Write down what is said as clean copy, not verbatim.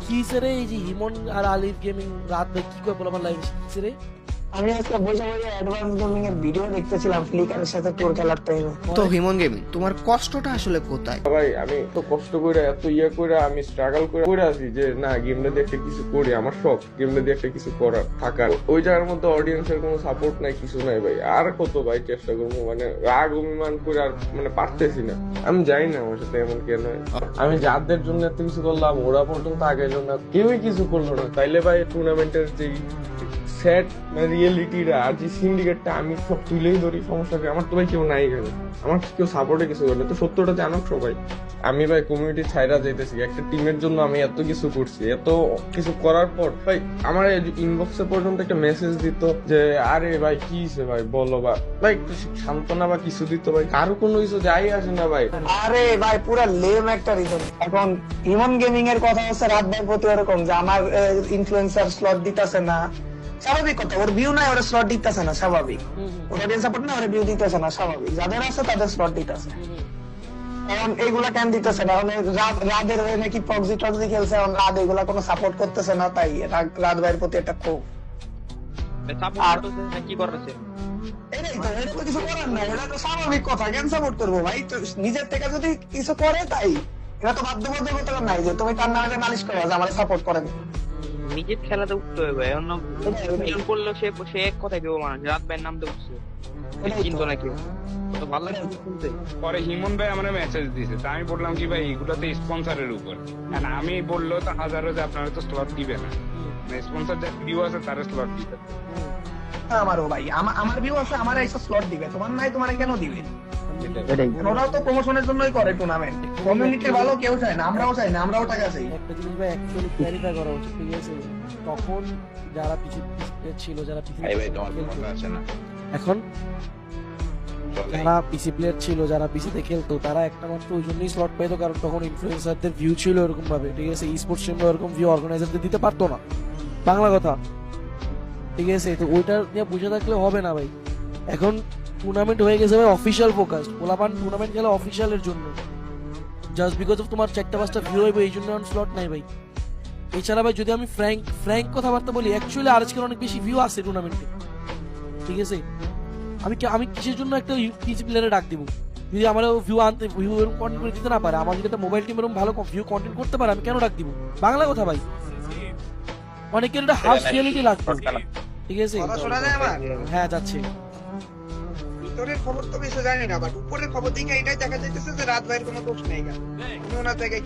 কি রে এই যে হিমন আর আলিফ গেমিং রাত ভাই কি করে বলবার লাইভ শিখছে রে? আমি আজকে বসে বসে অ্যাডভান্স গেমিং এর ভিডিও দেখতেছিলাম ফ্লিকারের সাথে টোর খেলার টাইমে। তো হিমন গেমিং, তোমার কষ্টটা আসলে কোথায়? ভাই আমি তো কষ্ট করে এত করে আমি স্ট্রাগল করে আছি যে না গেমটা দিয়ে একটা কিছু করি, আমার শখ গেমটা দিয়ে একটা কিছু করার থাকার। ওই জায়গার মধ্যে অডিয়েন্সের কোনো সাপোর্ট নাই, কিছু নাই ভাই। আর কত ভাই চেষ্টা করবো, মানে রাগ অভিমান করে আর মানে পারতেছি না। আমি জানি না আমার সাথে এমন কেন হয়। আমি যাদের জন্য এত কিছু করলাম ওরা পর্যন্ত আগের জন্য কেউই কিছু করলো না। তাইলে ভাই টুর্নামেন্টের যে সেট রিয়েলিটিটা আর যে সিন্ডিকেটটা আমি সব তুলেই ধরি, সমস্যা কি? আমার তো ভাই কেউ নাই এখানে, আমার কেউ সাপোর্টে কিছু করলে তো সত্যটা জানুক সবাই। আমি ভাই কমিউনিটি ছাইরা যাইতেছি, একটা টিমের জন্য আমি এত কিছু করছি, এত কিছু করার পর ভাই আমার ইনবক্সে পর্যন্ত একটা মেসেজ দিত যে আরে ভাই কি হয়েছে ভাই বলো, বা ভাই একটু সান্ত্বনা বা কিছু দিত ভাই। কারো কোনো কিছু যাই আসে না ভাই। আরে ভাই পুরা লেম একটা রিজন। এখন হিমন গেমিং এর কথা হচ্ছে রাত ভাই প্রতি এরকম যে আমার ইনফ্লুয়েন্সার স্লট দিতেছে না, স্বাভাবিক কথা। ওর ভিউ নাই, ওর স্লট দিতেছে না, স্বাভাবিক। ওর অডিয়েন্স সাপোর্ট না, ওর ভিউ দিতেছে না, স্বাভাবিক। যাদের আছে তাদের স্লট দিতেছে। এখন এইগুলা কেন দিতেছে না? রাদের হয়ে নাকি প্রক্সি টক্সি খেলছে, এখন রাত এগুলা কোনো সাপোর্ট করতেছে না, তাই রাত ভাইয়ের প্রতি একটা ক্ষোভ। আর কি করতেছে এটাই তো, এটা তো কিছু করার নাই, এটা তো স্বাভাবিক কথা। কেন সাপোর্ট করবো ভাই? তো নিজের থেকে যদি কিছু করে তাই, এটা তো বাধ্যবাধকতা নাই যে তুমি তার নামে নালিশ করো যে আমার সাপোর্ট করেন। নিজের খেলাতে উঠতে হবে অন্য করলেও সে সে এক কথাই কেউ মানুষ রাত ভাইয়ের নাম তো উঠছে চিন্তা না কেউ তো ভালো লাগে শুনতে। পরে হিমন ভাই আমার মেসেজ দিয়েছে, তা আমি বললাম কি ভাই এগুলোতে স্পন্সরের উপর। আমি বললো তো হাজারো যে আপনারা তো স্লট দিবে না, স্পন্সর যে ভিউ আছে তার স্লট দিবে। আমারও ভাই, আমার ভিউ আছে, আমার এইসব স্লট দিবে, তোমার নাই, তোমার কেন দিবে? ওরাও তো প্রমোশনের জন্যই করে টুর্নামেন্ট। কমিউনিটির ভালো কেউ চায় না, আমরাও চাই না, আমরাও টাকা চাই। একটা জিনিস ভাই অ্যাকচুয়ালি ক্ল্যারিফাই করা উচিত, ঠিক আছে? তখন যারা পিছিয়ে ছিল, যারা এখন যারা পিসি প্লেয়ার ছিল, যারা পিসিতে খেলতো, তারা একটা মাত্র ওই জন্যই স্লট পেতো কারণ তখন ইনফ্লুয়েন্সারদের ভিউ ছিল এরকম ভাবে, ঠিক আছে? ই স্পোর্টস টিমরা এরকম ভিউ অর্গানাইজারদের দিতে পারতো না, বাংলা কথা, ঠিক আছে? তো ওইটা নিয়ে বুঝে থাকলে হবে না ভাই। এখন টুর্নামেন্ট হয়ে গেছে ভাই অফিসিয়াল ফোকাস, পোলাপান টুর্নামেন্ট খেলা অফিসিয়ালের জন্য, জাস্ট বিকজ অফ তোমার 4-5টা ভিউ হইবে এই জন্য স্লট নাই ভাই। এছাড়া ভাই যদি আমি ফ্র্যাঙ্ক কথাবার্তা বলি, অ্যাকচুয়ালি আজকের অনেক বেশি ভিউ আছে টুর্নামেন্টে, ঠিক আছে? আমি কিসের জন্য একটা পিসি প্লেয়ারে ডাক দিব যদি আমার ভিউ এরকম কন্টেন্ট করে দিতে না পারে? আমার যদি একটা মোবাইল টিম এরকম ভালো ভিউ কন্টেন্ট করতে পারে, আমি কেন ডাক দিব? বাংলা কথা ভাই, অনেকের একটা হাউস রিয়েলিটি লাগবে, ঠিক আছে? হ্যাঁ যাচ্ছে। ভিতরের খবর তো বেশি জানি না, বাট উপরের খবর দিকে এটাই দেখা যাইতেছে যে রাত ভাইয়ের কোনো দোষ নেই। উনি ওনার জায়গায়